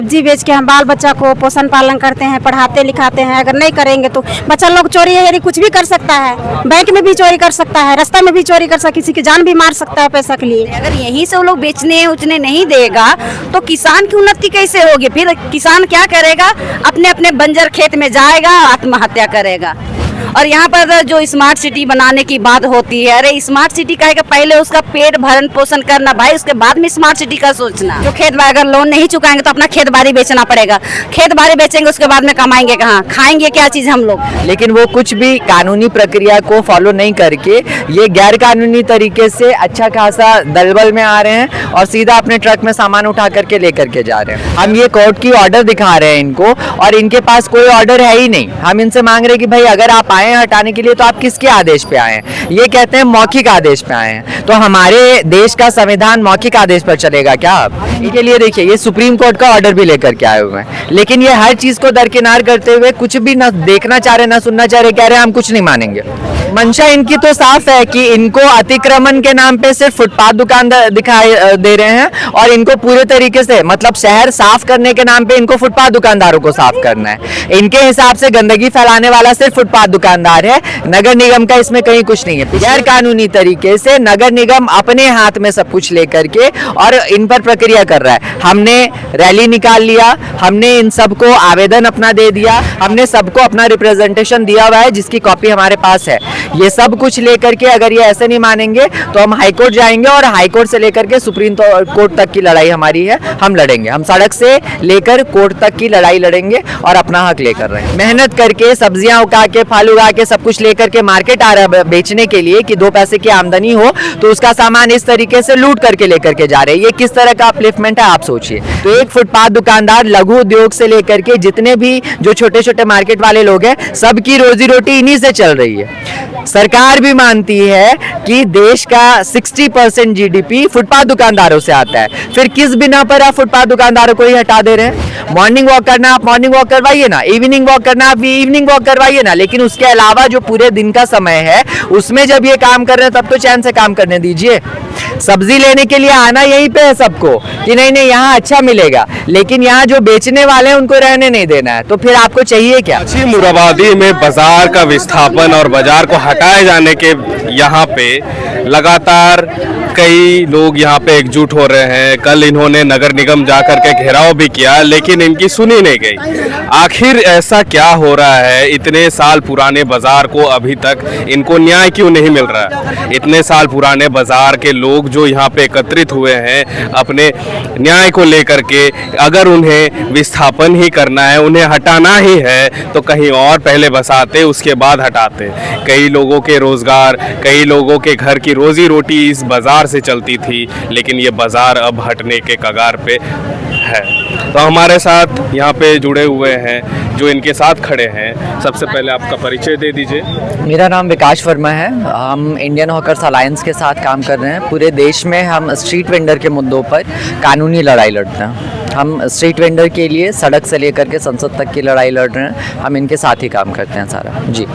सब्जी बेच के हम बाल बच्चा को पोषण पालन करते हैं, पढ़ाते लिखाते हैं। अगर नहीं करेंगे तो बच्चा लोग चोरी यानी कुछ भी कर सकता है, बैंक में भी चोरी कर सकता है, रास्ता में भी चोरी कर सकता है, किसी की जान भी मार सकता है पैसा के लिए। अगर यहीं से वो लोग बेचने उचने नहीं देगा तो किसान की उन्नति कैसे होगी? फिर किसान क्या करेगा? अपने अपने बंजर खेत में जाएगा, आत्महत्या करेगा। और यहाँ पर जो स्मार्ट सिटी बनाने की बात होती है, अरे स्मार्ट सिटी का है कि पहले उसका पेट भरण पोषण करना भाई, उसके बाद में स्मार्ट सिटी का सोचना। जो खेत बाड़ी अगर लोन नहीं चुकाएंगे तो अपना खेत बाड़ी बेचना पड़ेगा, खेत बाड़ी बेचेंगे उसके बाद में कमाएंगे कहाँ, खाएंगे क्या चीज हम लोग? लेकिन वो कुछ भी कानूनी प्रक्रिया को फॉलो नहीं करके ये गैर कानूनी तरीके से अच्छा खासा दलबल में आ रहे हैं और सीधा अपने ट्रक में सामान उठा करके लेकर के जा रहे हैं। हम ये कोर्ट की ऑर्डर दिखा रहे हैं इनको और इनके पास कोई ऑर्डर है ही नहीं। हम इनसे मांग रहे हैं कि भाई अगर आप आए हैं हटाने के लिए तो आप किसके आदेश पे आए हैं? ये कहते हैं मौखिक आदेश पे आए हैं। तो हमारे देश का संविधान मौखिक आदेश पर चलेगा क्या? आप इनके लिए देखिए ये सुप्रीम कोर्ट का ऑर्डर भी लेकर के आए हुए हैं, लेकिन ये हर चीज को दरकिनार करते हुए कुछ भी ना देखना चाह रहे ना सुनना चाह रहे, कह रहे हम कुछ नहीं मानेंगे। मंशा इनकी तो साफ है कि इनको अतिक्रमण के नाम पे सिर्फ फुटपाथ दुकान दिखाई दे रहे हैं और इनको पूरे तरीके से मतलब शहर साफ करने के नाम पे इनको फुटपाथ दुकानदारों को साफ करना है। इनके हिसाब से गंदगी फैलाने वाला सिर्फ फुटपाथ दुकानदार है, नगर निगम का इसमें कहीं कुछ नहीं है। गैर कानूनी तरीके से नगर निगम अपने हाथ में सब कुछ लेकर के और इन पर प्रक्रिया कर रहा है। हमने रैली निकाल लिया, हमने इन सबको आवेदन अपना दे दिया, हमने सबको अपना रिप्रेजेंटेशन दिया हुआ है जिसकी कॉपी हमारे पास है। ये सब कुछ लेकर के अगर ये ऐसे नहीं मानेंगे तो हम हाईकोर्ट जाएंगे और हाईकोर्ट से लेकर के सुप्रीम कोर्ट तक की लड़ाई हमारी है, हम लड़ेंगे। हम सड़क से लेकर कोर्ट तक की लड़ाई लड़ेंगे और अपना हक लेकर रहे हैं। मेहनत करके सब्जियां उगा के फल उगा के सब कुछ लेकर के मार्केट आ रहा है बेचने के लिए कि 2 पैसे की आमदनी हो, तो उसका सामान इस तरीके से लूट करके लेकर के जा रहे हैं। ये किस तरह का अपलिफ्टमेंट है आप सोचिए। तो एक फुटपाथ दुकानदार, लघु उद्योग से लेकर के जितने भी जो छोटे छोटे मार्केट वाले लोग हैं, सबकी रोजी रोटी इन्हीं से चल रही है। सरकार भी मानती है कि देश का 60% जीडीपी फुटपाथ दुकानदारों से आता है, फिर किस बिना पर आप फुटपाथ दुकानदारों को ही हटा दे रहे हैं? मॉर्निंग वॉक करना आप मॉर्निंग वॉक करवाइए ना, इवनिंग वॉक करना आप इवनिंग वॉक करवाइए ना, लेकिन उसके अलावा जो पूरे दिन का समय है उसमें जब ये काम कर रहे हैं तब तो चैन से काम करने दीजिए। सब्जी लेने के लिए आना यहीं पे है सबको कि नहीं नहीं यहाँ अच्छा मिलेगा, लेकिन यहाँ जो बेचने वाले हैं उनको रहने नहीं देना है, तो फिर आपको चाहिए क्या? मुराबादी में बाजार का विस्थापन और बाजार को हटाए जाने के यहाँ पे लगातार कई लोग यहाँ पे एकजुट हो रहे हैं। कल इन्होंने नगर निगम जाकर के घेराव भी किया, लेकिन इनकी सुनी नहीं गई। आखिर ऐसा क्या हो रहा है? इतने साल पुराने बाजार को अभी तक इनको न्याय क्यों नहीं मिल रहा है? इतने साल पुराने बाजार के लोग जो यहाँ पे एकत्रित हुए हैं अपने न्याय को लेकर के, अगर उन्हें विस्थापन ही करना है, उन्हें हटाना ही है, तो कहीं और पहले बसाते उसके बाद हटाते। कई लोगों के रोजगार, कई लोगों के घर की रोजी रोटी इस बाजार से चलती थी, लेकिन ये बाजार अब हटने के कगार पे है। तो हमारे साथ यहाँ पे जुड़े हुए हैं जो इनके साथ खड़े हैं। सबसे पहले आपका परिचय दे दीजिए। मेरा नाम विकास वर्मा है। हम इंडियन हॉकर्स अलायंस के साथ काम कर रहे हैं। पूरे देश में हम स्ट्रीट वेंडर के मुद्दों पर कानूनी लड़ाई लड़ते हैं। हम स्ट्रीट वेंडर के लिए सड़क से लेकर के संसद तक की लड़ाई लड़ रहे हैं। हम इनके साथ ही काम करते हैं सारा जी।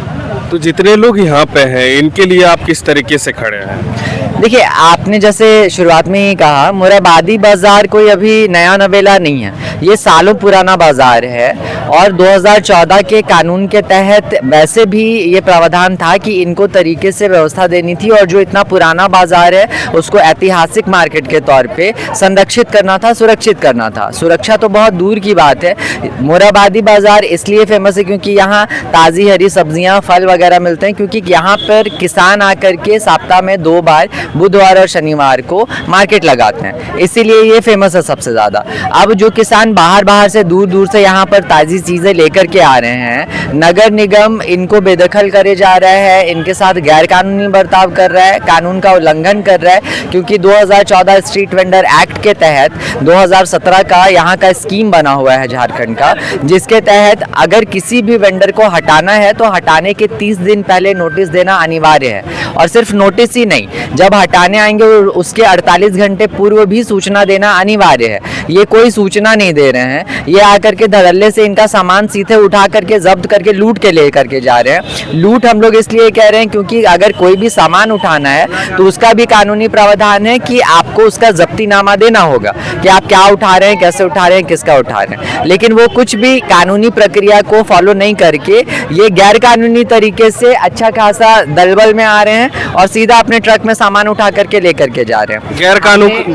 तो जितने लोग यहाँ पे हैं इनके लिए आप किस तरीके से खड़े हैं? देखिए, आपने जैसे शुरुआत में ही कहा, मुराबादी बाजार कोई अभी नया नवेला नहीं है, ये सालों पुराना बाजार है और 2014 के कानून के तहत वैसे भी ये प्रावधान था कि इनको तरीके से व्यवस्था देनी थी और जो इतना पुराना बाजार है उसको ऐतिहासिक मार्केट के तौर पे संरक्षित करना था, सुरक्षित करना था। सुरक्षा तो बहुत दूर की बात है। मुराबादी बाजार इसलिए फेमस है क्योंकि यहाँ ताज़ी हरी सब्जियाँ, फल वगैरह मिलते हैं, क्योंकि यहाँ पर किसान आकर के सप्ताह में 2 बार बुधवार और शनिवार को मार्केट लगाते हैं, इसीलिए ये फेमस है सबसे ज़्यादा। अब जो किसान बाहर से दूर दूर से यहाँ पर ताज़ी चीज़ें लेकर के आ रहे हैं, नगर निगम इनको बेदखल करे जा रहा है, इनके साथ गैर कानूनी बर्ताव कर रहा है, कानून का उल्लंघन कर रहा है। क्योंकि 2014 स्ट्रीट वेंडर एक्ट के तहत 2017 का यहाँ का स्कीम बना हुआ है झारखंड का, जिसके तहत अगर किसी भी वेंडर को हटाना है तो हटाने के 30 दिन पहले नोटिस देना अनिवार्य है। और सिर्फ नोटिस ही नहीं, जब हटाने आएंगे उसके 48 घंटे पूर्व भी सूचना देना अनिवार्य है। ये कोई सूचना नहीं दे रहे हैं, ये आकर के धड़ल्ले से इनका सामान सीधे उठा करके जब्त करके लूट के ले करके जा रहे हैं। लूट हम लोग इसलिए कह रहे हैं क्योंकि अगर कोई भी सामान उठाना है तो उसका भी कानूनी प्रावधान है कि आपको उसका जब्तीनामा देना होगा कि आप क्या उठा रहे हैं, कैसे उठा रहे हैं, किसका उठा रहे हैं। लेकिन वो कुछ भी कानूनी प्रक्रिया को फॉलो नहीं करके ये गैर कानूनी तरीके से अच्छा खासा दलबल में आ रहे हैं और सीधा अपने ट्रक में सामान उठा करके लेकर के जा रहे हैं।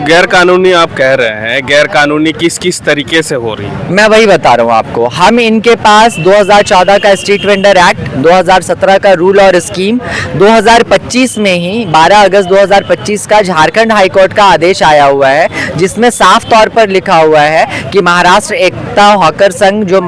गैर कानूनी आप कह रहे हैं, गैर कानूनी किस तरीके से हो रही है? मैं वही बता रहा हूँ आपको। हम इनके पास 2014 का स्ट्रीट वेंडर एक्ट, 2017 का रूल और स्कीम, 2025 में ही 12 अगस्त 2025 का झारखंड हाई कोर्ट का आदेश आया हुआ है जिसमें साफ तौर पर लिखा हुआ है कि महाराष्ट्र एकता हॉकर संघ जो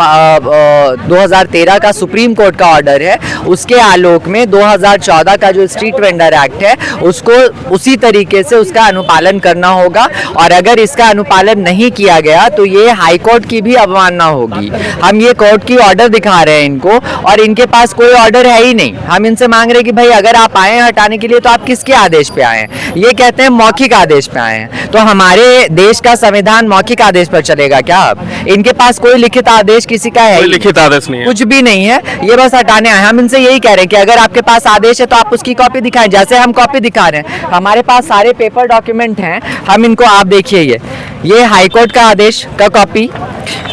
2013 का सुप्रीम कोर्ट का ऑर्डर है उसके आलोक में 2014 का जो स्ट्रीट वेंडर एक्ट है उसको उसी तरीके से उसका अनुपालन करना होगा और अगर इसका अनुपालन नहीं किया गया तो ये हाई कोर्ट की भी अवमानना होगी। हम ये कोर्ट की ऑर्डर दिखा रहे हैं इनको और इनके पास कोई ऑर्डर है ही नहीं। हम इनसे मांग रहे हैं कि भाई अगर आप आए हैं हटाने के लिए तो आप किसके आदेश पे आए हैं? ये कहते हैं मौखिक आदेश पे आए हैं। तो हमारे देश का संविधान मौखिक आदेश पर चलेगा क्या? अब इनके पास कोई लिखित आदेश किसी का है? कोई लिखित आदेश नहीं है, कुछ भी नहीं है, ये बस हटाने आए। हम इनसे यही कह रहे हैं कि अगर आपके पास आदेश है तो आप उसकी कॉपी दिखाएं, जैसे हम कॉपी दिखा रहे हैं। हमारे पास सारे पेपर डॉक्यूमेंट हैं, हम इनको आप देखिए ये हाई कोर्ट का आदेश का कॉपी,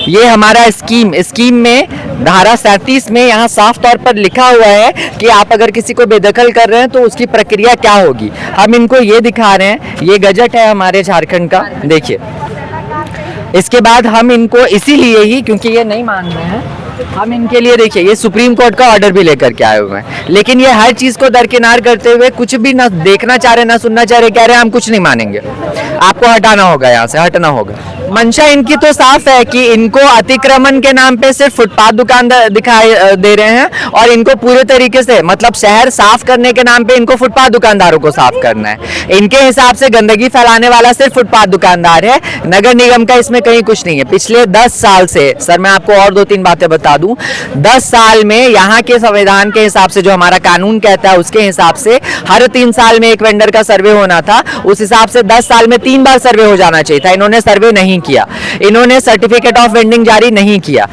ये हमारा स्कीम में धारा 37 में यहाँ साफ तौर पर लिखा हुआ है कि आप अगर किसी को बेदखल कर रहे हैं तो उसकी प्रक्रिया क्या होगी। हम इनको ये दिखा रहे हैं, ये गजट है हमारे झारखंड का, देखिए। इसके बाद हम इनको इसीलिए ही क्योंकि ये नहीं मान रहे हैं, हम इनके लिए देखिए ये सुप्रीम कोर्ट का ऑर्डर भी लेकर के आए हुए हैं, लेकिन ये हर चीज को दरकिनार करते हुए कुछ भी ना देखना चाह रहे ना सुनना चाह रहे, कह रहे हैं हम कुछ नहीं मानेंगे, आपको हटाना होगा, यहाँ से हटना होगा। मंशा इनकी तो साफ है कि इनको अतिक्रमण के नाम पे सिर्फ फुटपाथ दुकान दिखाई दे रहे हैं और इनको पूरे तरीके से मतलब शहर साफ करने के नाम पे इनको फुटपाथ दुकानदारों को साफ करना है। इनके हिसाब से गंदगी फैलाने वाला सिर्फ फुटपाथ दुकानदार है, नगर निगम का इसमें कहीं कुछ नहीं है। पिछले 10 साल से, सर मैं आपको और 2-3 बातें बता दूं, 10 साल में यहाँ के संविधान के हिसाब से जो हमारा कानून कहता है उसके हिसाब से हर 3 साल में एक वेंडर का सर्वे होना था, उस हिसाब से 10 साल में 3 बार सर्वे हो जाना चाहिए था। इन्होंने सर्वे नहीं किया, इन्होंने सर्टिफिकेट ऑफ वेंडिंग जारी नहीं किया।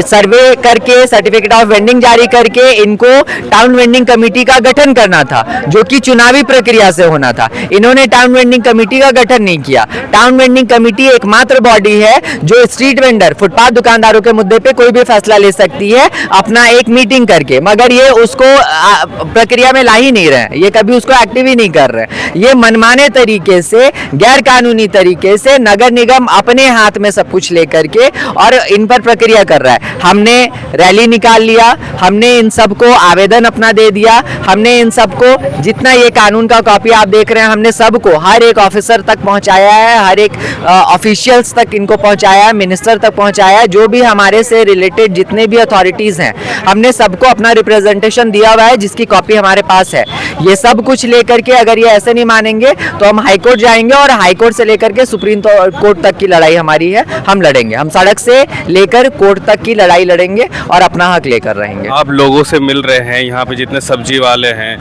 सर्वे करके सर्टिफिकेट ऑफ वेंडिंग जारी करके इनको टाउन वेंडिंग कमेटी का गठन करना था जो कि चुनावी प्रक्रिया से होना था। इन्होंने टाउन वेंडिंग कमेटी का गठन नहीं किया। टाउन वेंडिंग कमेटी एकमात्र बॉडी है जो स्ट्रीट वेंडर फुटपाथ दुकानदारों के मुद्दे पे कोई भी फैसला ले सकती है अपना एक मीटिंग करके, मगर ये उसको प्रक्रिया में ला ही नहीं रहे, ये कभी उसको एक्टिव ही नहीं कर रहे। ये मनमाने तरीके से, गैर कानूनी तरीके से नगर निगम अपने हाथ में सब कुछ लेकर के और इन पर प्रक्रिया कर रहा है। हमने रैली निकाल लिया, हमने इन सबको आवेदन अपना दे दिया, हमने इन सबको जितना ये कानून का कॉपी आप देख रहे हैं हमने सबको हर एक ऑफिसर तक पहुंचाया है, हर एक ऑफिशियल्स तक इनको पहुंचाया है, मिनिस्टर तक पहुंचाया है, जो भी हमारे से रिलेटेड जितने भी अथॉरिटीज हैं हमने सबको अपना रिप्रेजेंटेशन दिया हुआ है जिसकी कॉपी हमारे पास है। ये सब कुछ लेकर के अगर ये ऐसे नहीं मानेंगे तो हम हाई कोर्ट जाएंगे और हाई कोर्ट से लेकर के सुप्रीम कोर्ट तक की लड़ाई हमारी है, हम लड़ेंगे। हम सड़क से लेकर कोर्ट तक की लड़ाई लड़ेंगे और अपना हक लेकर रहेंगे। आप लोगों से मिल रहे हैं, यहाँ पे जितने सब्जी वाले हैं,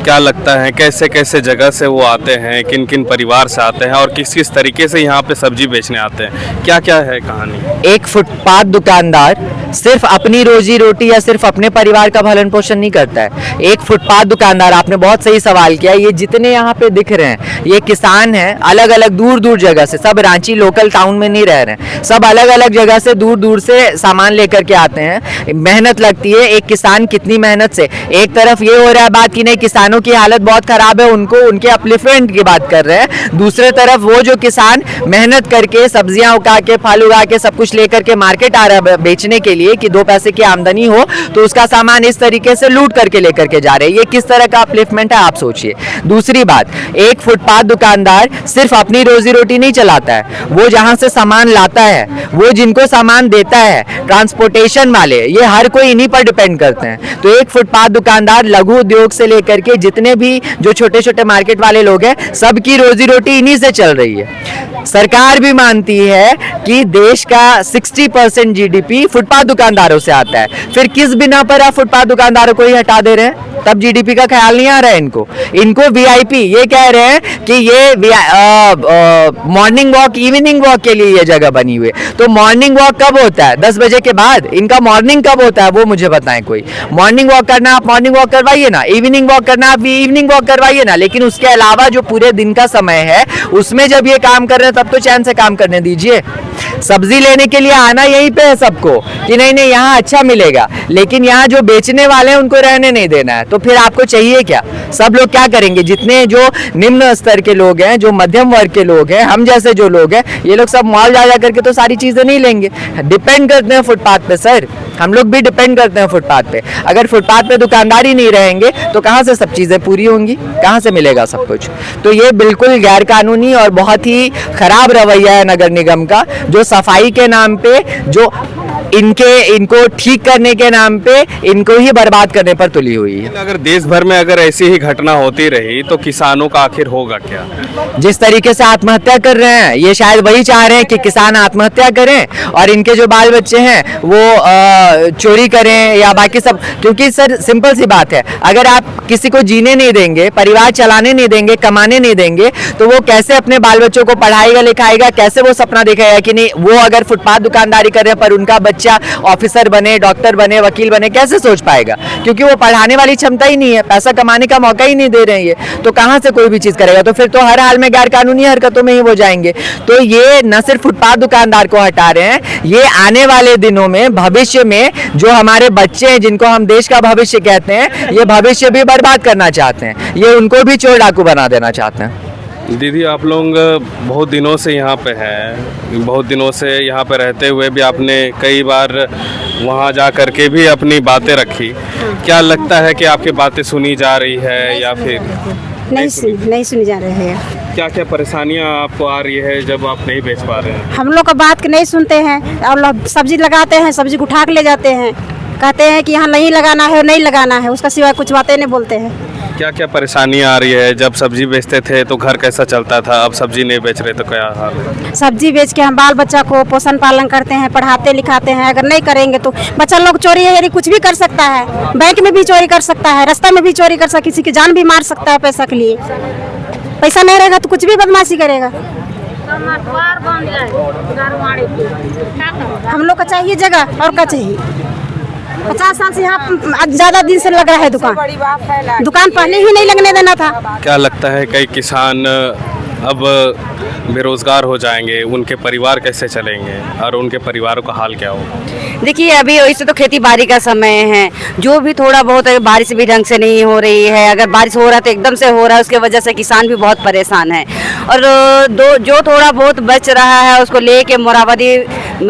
क्या लगता है कैसे कैसे जगह से वो आते हैं, किन किन परिवार से आते हैं और किस किस तरीके से यहाँ पे सब्जी बेचने आते हैं, क्या क्या है कहानी? एक फुटपाथ दुकानदार सिर्फ अपनी रोजी रोटी या सिर्फ अपने परिवार का भरण पोषण नहीं करता है। एक फुटपाथ दुकानदार, आपने बहुत सही सवाल किया, ये जितने यहाँ पे दिख रहे हैं ये किसान हैं, अलग अलग दूर दूर जगह से, सब रांची लोकल टाउन में नहीं रह रहे हैं, सब अलग अलग जगह से दूर दूर से सामान लेकर के आते हैं। मेहनत लगती है, एक किसान कितनी मेहनत से, एक तरफ ये हो रहा है बात कि नहीं किसानों की हालत बहुत खराब है, उनको उनके अपलिफ्टमेंट की बात कर रहे हैं, दूसरे तरफ वो जो किसान मेहनत करके सब्जियां उगा के फल उगा के सब कुछ लेकर के मार्केट आ रहा है बेचने के लिए कि 2 पैसे की आमदनी हो, तो उसका सामान इस तरीके से लूट करके लेकर के जा रहे हैं। ये किस तरह का अपलिफ्टमेंट है आप सोचिए। दूसरी बात, एक फुटपाथ दुकानदार सिर्फ अपनी रोजी रोटी नहीं चलाता है, वो जहां से सामान लाता है, वो जिनको सामान देता है, ट्रांसपोर्टेशन वाले, ये हर कोई इन्हीं पर डिपेंड करते हैं। तो एक फुटपाथ दुकानदार लघु उद्योग से लेकर के जितने भी जो छोटे छोटे मार्केट वाले लोग हैं, सबकी रोजी रोटी इन्हीं से चल रही है। सरकार भी मानती है कि देश का 60% GDP फुटपाथ दुकानदारों से आता है, फिर किस बिना पर आप फुटपाथ दुकानदारों को ही हटा दे रहे हैं? तब जीडीपी का ख्याल नहीं आ रहा है इनको। इनको वीआईपी ये कह रहे हैं कि ये मॉर्निंग वॉक इवनिंग वॉक के लिए ये जगह बनी हुई है। तो मॉर्निंग वॉक कब होता है? 10 बजे के बाद। इनका मॉर्निंग कब होता है वो मुझे बताएं कोई। मॉर्निंग वॉक करना आप मॉर्निंग वॉक करवाइए ना, इवनिंग वॉक करना आप इवनिंग वॉक करवाइए ना, लेकिन उसके अलावा जो पूरे दिन का समय है उसमें जब ये काम कर रहे हैं तब तो चैन से काम करने दीजिए। सब्जी लेने के लिए आना यहीं पे है सबको कि नहीं नहीं यहाँ अच्छा मिलेगा, लेकिन यहाँ जो बेचने वाले हैं उनको रहने नहीं देना है। तो फिर आपको चाहिए क्या? सब लोग क्या करेंगे? जितने जो निम्न स्तर के लोग हैं, जो मध्यम वर्ग के लोग हैं, हम जैसे जो लोग हैं, ये लोग सब मॉल जा करके तो सारी चीजें नहीं लेंगे। डिपेंड करते हैं फुटपाथ पे सर, हम लोग भी डिपेंड करते हैं फुटपाथ पे। अगर फुटपाथ पे दुकानदार ही नहीं रहेंगे तो कहाँ से सब चीजें पूरी होंगी, कहाँ से मिलेगा सब कुछ? तो ये बिल्कुल गैर कानूनी और बहुत ही खराब रवैया है नगर निगम का, जो सफाई के नाम पे, जो इनको ठीक करने के नाम पे इनको ही बर्बाद करने पर तुली हुई है। अगर देश भर में अगर ऐसी ही घटना होती रही तो किसानों का आखिर होगा क्या? जिस तरीके से आत्महत्या कर रहे हैं, ये शायद वही चाह रहे हैं कि किसान आत्महत्या करें और इनके जो बाल बच्चे हैं वो चोरी करें या बाकी सब। क्योंकि सर सिंपल सी बात है, अगर आप किसी को जीने नहीं देंगे, परिवार चलाने नहीं देंगे, कमाने नहीं देंगे, तो वो कैसे अपने बाल बच्चों को पढ़ाएगा लिखाएगा? कैसे वो सपना देखेगा कि नहीं वो अगर फुटपाथ दुकानदारी कर रहे हैं पर उनका बच्चा ऑफिसर बने, डॉक्टर बने, वकील बने, कैसे सोच पाएगा? क्योंकि वो पढ़ाने वाली क्षमता ही नहीं है, पैसा कमाने का मौका ही नहीं दे रहे हैं ये, तो कहां से कोई भी चीज करेगा? तो फिर तो हर हाल में गैर कानूनी हरकतों में ही वो जाएंगे। तो ये न सिर्फ फुटपाथ दुकानदार को हटा रहे हैं, ये आने वाले दिनों में भविष्य में जो हमारे बच्चे हैं, जिनको हम देश का भविष्य कहते हैं, ये भविष्य भी बर्बाद करना चाहते हैं, ये उनको भी चोर डाकू बना देना चाहते हैं। दीदी आप लोग बहुत दिनों से यहाँ पे हैं, बहुत दिनों से यहाँ पे रहते हुए भी आपने कई बार वहाँ जा कर के भी अपनी बातें रखी। क्या लगता है कि आपकी बातें सुनी जा रही है या फिर नहीं सुनी जा रही है? क्या क्या परेशानियाँ आपको आ रही है जब आप नहीं बेच पा रहे हैं? हम लोग का बात नहीं सुनते हैं और लोग सब्जी लगाते हैं, सब्जी को उठा के ले जाते हैं, कहते हैं कि यहाँ नहीं लगाना है, नहीं लगाना है, उसका सिवाय कुछ बातें नहीं बोलते हैं। क्या क्या परेशानियाँ आ रही है? जब सब्जी बेचते थे तो घर कैसा चलता था, अब सब्जी नहीं बेच रहे तो क्या हाल है? सब्जी बेच के हम बाल बच्चा को पोषण पालन करते हैं, पढ़ाते लिखाते हैं। अगर नहीं करेंगे तो बच्चा लोग चोरी है कुछ भी कर सकता है, बैंक में भी चोरी कर सकता है, रास्ता में भी चोरी कर सकता है, किसी की जान भी मार सकता है पैसा के लिए। पैसा नहीं रहेगा तो कुछ भी बदमाशी करेगा। हम लोग को चाहिए जगह और क्या चाहिए? 50 साल से यहाँ ज्यादा दिन से लग रहा है दुकान पहले ही नहीं लगने देना था। क्या लगता है कई किसान अब बेरोजगार हो जाएंगे, उनके परिवार कैसे चलेंगे और उनके परिवारों का हाल क्या होगा? देखिए अभी वैसे तो खेती बाड़ी का समय है, जो भी थोड़ा बहुत बारिश भी ढंग से नहीं हो रही है, अगर बारिश हो रहा है तो एकदम से हो रहा है, उसके वजह से किसान भी बहुत परेशान है। और जो थोड़ा बहुत बच रहा है उसको लेके मोराबादी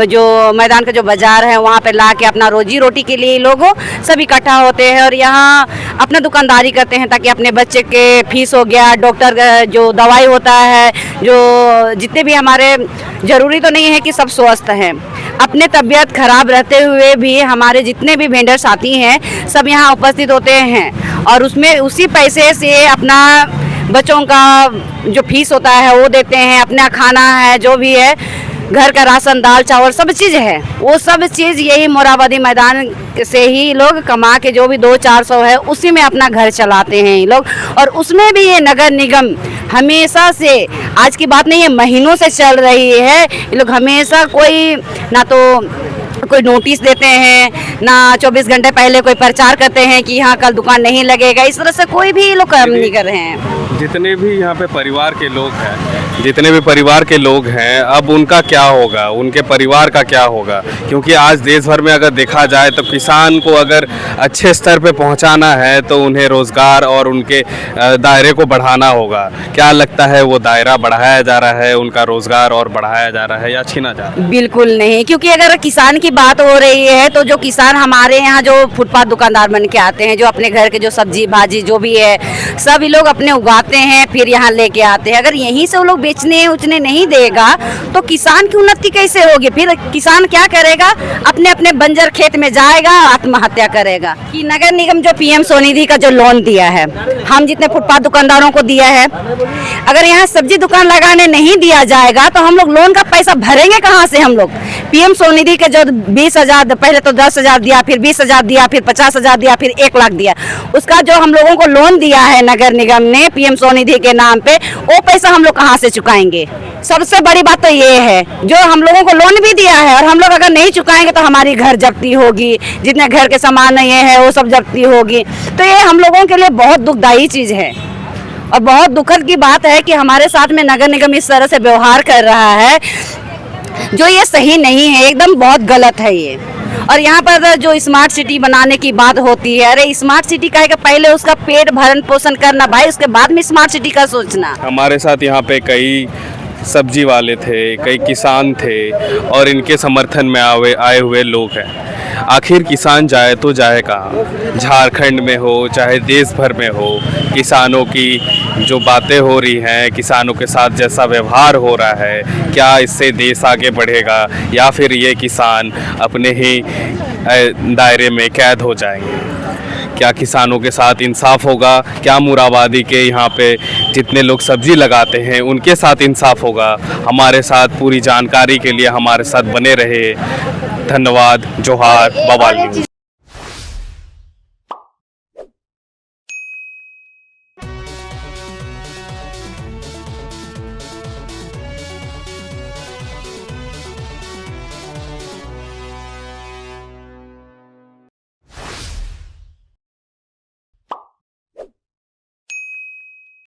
जो मैदान का जो बाजार है वहाँ पे ला के अपना रोजी रोटी के लिए लोग सब इकट्ठा होते हैं और यहाँ अपना दुकानदारी करते हैं, ताकि अपने बच्चे के फीस हो गया, डॉक्टर जो दवाई होता है, जो जितने भी हमारे जरूरी तो नहीं है कि सब स्वस्थ हैं, अपने तबीयत खराब रहते हुए भी हमारे जितने भी वेंडर साथी हैं सब यहाँ उपस्थित होते हैं और उसमें उसी पैसे से अपना बच्चों का जो फीस होता है वो देते हैं, अपना खाना है जो भी है, घर का राशन दाल चावल सब चीज़ है, वो सब चीज़ यही मोराबादी मैदान से ही लोग कमा के जो भी 200-400 है उसी में अपना घर चलाते हैं ये लोग। और उसमें भी ये नगर निगम हमेशा से, आज की बात नहीं है, महीनों से चल रही है, ये लोग हमेशा कोई ना तो कोई नोटिस देते हैं, ना 24 घंटे पहले कोई प्रचार करते हैं कि यहाँ कल दुकान नहीं लगेगा, इस तरह से कोई भी लोग काम नहीं कर रहे हैं। जितने भी यहाँ पे परिवार के लोग हैं, जितने भी परिवार के लोग हैं, अब उनका क्या होगा, उनके परिवार का क्या होगा? क्योंकि आज देश भर में अगर देखा जाए तो किसान को अगर अच्छे स्तर पे पहुँचाना है तो उन्हें रोजगार और उनके दायरे को बढ़ाना होगा। क्या लगता है वो दायरा बढ़ाया जा रहा है, उनका रोजगार और बढ़ाया जा रहा है या छीना जा रहा है? बिल्कुल नहीं, क्योंकि अगर किसान की बात हो रही है तो जो किसान हमारे यहाँ जो फुटपाथ दुकानदार बन के आते हैं, जो अपने घर के जो सब्जी भाजी जो भी है सभी लोग अपने उगाते हैं, फिर यहाँ लेके आते हैं। अगर यहीं से वो लोग बेचने उचने नहीं देगा तो किसान की उन्नति कैसे होगी? फिर किसान क्या करेगा? अपने अपने बंजर खेत में जाएगा, आत्महत्या करेगा। कि नगर निगम जो पीएम स्वनिधि का जो लोन दिया है, हम जितने फुटपाथ दुकानदारों को दिया है, अगर यहाँ सब्जी दुकान लगाने नहीं दिया जाएगा तो हम लोग लोन का पैसा भरेंगे कहाँ से? हम लोग पीएम स्वनिधि के जो 20,000, पहले तो 10,000 दिया, फिर 20,000 दिया, फिर 50,000 दिया, फिर 1 लाख दिया, उसका जो हम लोगों को लोन दिया है नगर निगम ने पीएम स्वनिधि के नाम पे, वो पैसा हम लोग कहाँ से चुकाएंगे? सबसे बड़ी बात तो ये है, जो हम लोगों को लोन भी दिया है और हम लोग अगर नहीं चुकाएंगे तो हमारी घर जब्ती होगी, जितने घर के सामान ये है वो सब जब्ती होगी। तो ये हम लोगों के लिए बहुत दुखदायी चीज़ है और बहुत दुखद की बात है कि हमारे साथ में नगर निगम इस तरह से व्यवहार कर रहा है, जो ये सही नहीं है, एकदम बहुत गलत है ये। और यहाँ पर जो स्मार्ट सिटी बनाने की बात होती है, अरे स्मार्ट सिटी का है कि पहले उसका पेट भरण पोषण करना भाई, उसके बाद में स्मार्ट सिटी का सोचना। हमारे साथ यहाँ पे कई सब्जी वाले थे, कई किसान थे और इनके समर्थन में आए हुए लोग हैं। आखिर किसान जाए तो जाए कहाँ? झारखंड में हो चाहे देश भर में हो, किसानों की जो बातें हो रही हैं, किसानों के साथ जैसा व्यवहार हो रहा है, क्या इससे देश आगे बढ़ेगा या फिर ये किसान अपने ही दायरे में कैद हो जाएंगे? क्या किसानों के साथ इंसाफ होगा? क्या मुराबादी के यहाँ पे जितने लोग सब्जी लगाते हैं उनके साथ इंसाफ होगा? हमारे साथ पूरी जानकारी के लिए हमारे साथ बने रहे। धन्यवाद। जोहार। बवाल न्यूज़।